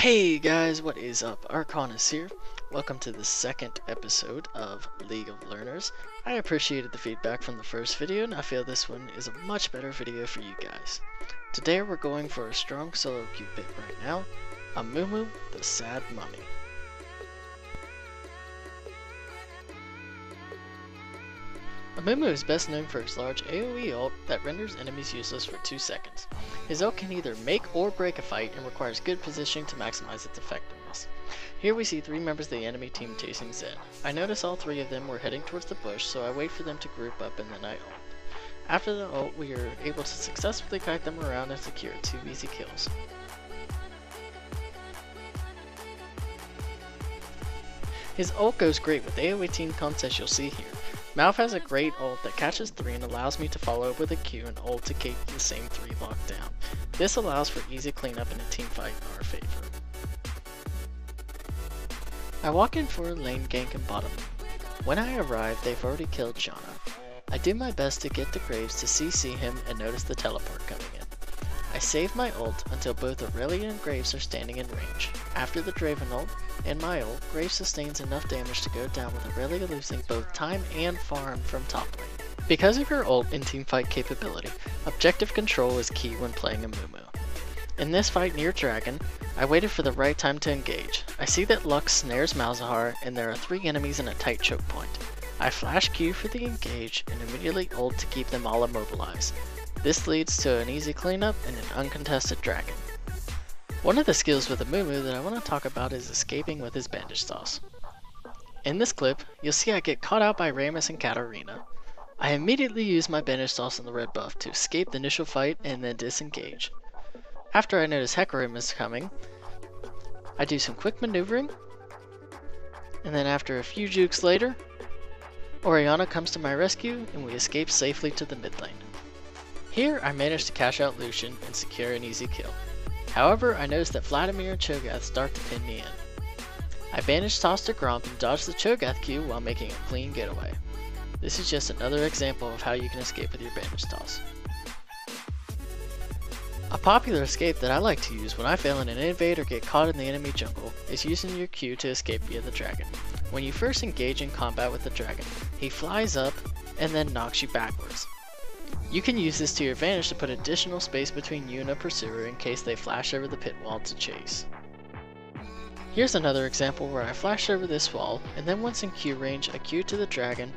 Hey guys, what is up? Arcanus here. Welcome to the second episode of League of Learners. I appreciated the feedback from the first video and I feel this one is a much better video for you guys. Today we're going for a strong solo queue pick right now, Amumu, the Sad Mummy. Amumu is best known for his large AoE ult that renders enemies useless for 2 seconds. His ult can either make or break a fight and requires good positioning to maximize its effectiveness. Here we see 3 members of the enemy team chasing Zen. I notice all 3 of them were heading towards the bush, so I wait for them to group up and then I ult. After the ult, we are able to successfully kite them around and secure 2 easy kills. His ult goes great with AoE team comps as you'll see here. Mouth has a great ult that catches 3 and allows me to follow up with a Q and ult to keep the same 3 locked down. This allows for easy cleanup in a team fight in our favor. I walk in for a lane gank and bottom. When I arrive, they've already killed Janna. I do my best to get to Graves to CC him and notice the teleport coming in. I save my ult until both Aurelia and Graves are standing in range. After the Draven ult and my ult, Graves sustains enough damage to go down with Aurelia losing both time and farm from top lane. Because of her ult and teamfight capability, objective control is key when playing Amumu. In this fight near Dragon, I waited for the right time to engage. I see that Lux snares Malzahar and there are 3 enemies in a tight choke point. I flash Q for the engage and immediately ult to keep them all immobilized. This leads to an easy cleanup and an uncontested dragon. One of the skills with Amumu that I want to talk about is escaping with his bandage toss. In this clip, you'll see I get caught out by Rammus and Katarina. I immediately use my bandage toss on the red buff to escape the initial fight and then disengage. After I notice Hecarim is coming, I do some quick maneuvering, and then after a few jukes later, Orianna comes to my rescue and we escape safely to the mid lane. Here I managed to cash out Lucian and secure an easy kill. However, I noticed that Vladimir and Cho'Gath start to pin me in. I bandage tossed to Gromp and dodged the Cho'Gath Q while making a clean getaway. This is just another example of how you can escape with your bandage toss. A popular escape that I like to use when I fail in an invade or get caught in the enemy jungle is using your Q to escape via the dragon. When you first engage in combat with the dragon, he flies up and then knocks you backwards. You can use this to your advantage to put additional space between you and a pursuer in case they flash over the pit wall to chase. Here's another example where I flash over this wall and then once in Q range I Q to the dragon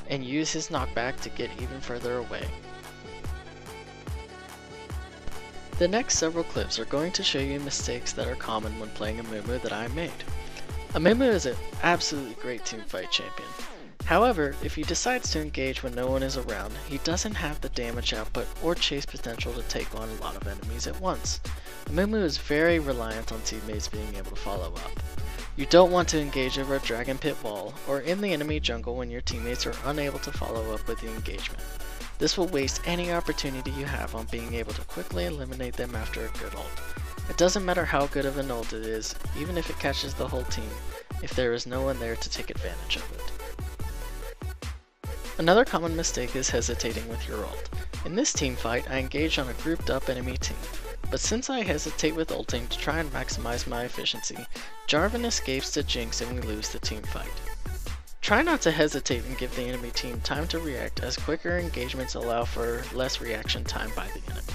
and use his knockback to get even further away. The next several clips are going to show you mistakes that are common when playing Amumu that I made. Amumu is an absolutely great teamfight champion. However, if he decides to engage when no one is around, he doesn't have the damage output or chase potential to take on a lot of enemies at once. Amumu is very reliant on teammates being able to follow up. You don't want to engage over a dragon pit wall or in the enemy jungle when your teammates are unable to follow up with the engagement. This will waste any opportunity you have on being able to quickly eliminate them after a good ult. It doesn't matter how good of an ult it is, even if it catches the whole team, if there is no one there to take advantage of it. Another common mistake is hesitating with your ult. In this team fight, I engage on a grouped up enemy team, but since I hesitate with ulting to try and maximize my efficiency, Jarvan escapes to Jinx and we lose the team fight. Try not to hesitate and give the enemy team time to react, as quicker engagements allow for less reaction time by the enemy.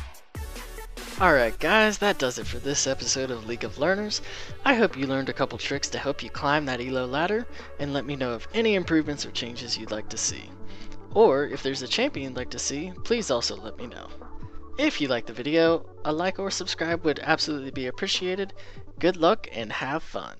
Alright guys, that does it for this episode of League of Learners. I hope you learned a couple tricks to help you climb that elo ladder, and let me know of any improvements or changes you'd like to see. Or if there's a champion you'd like to see, please also let me know. If you liked the video, a like or subscribe would absolutely be appreciated. Good luck and have fun.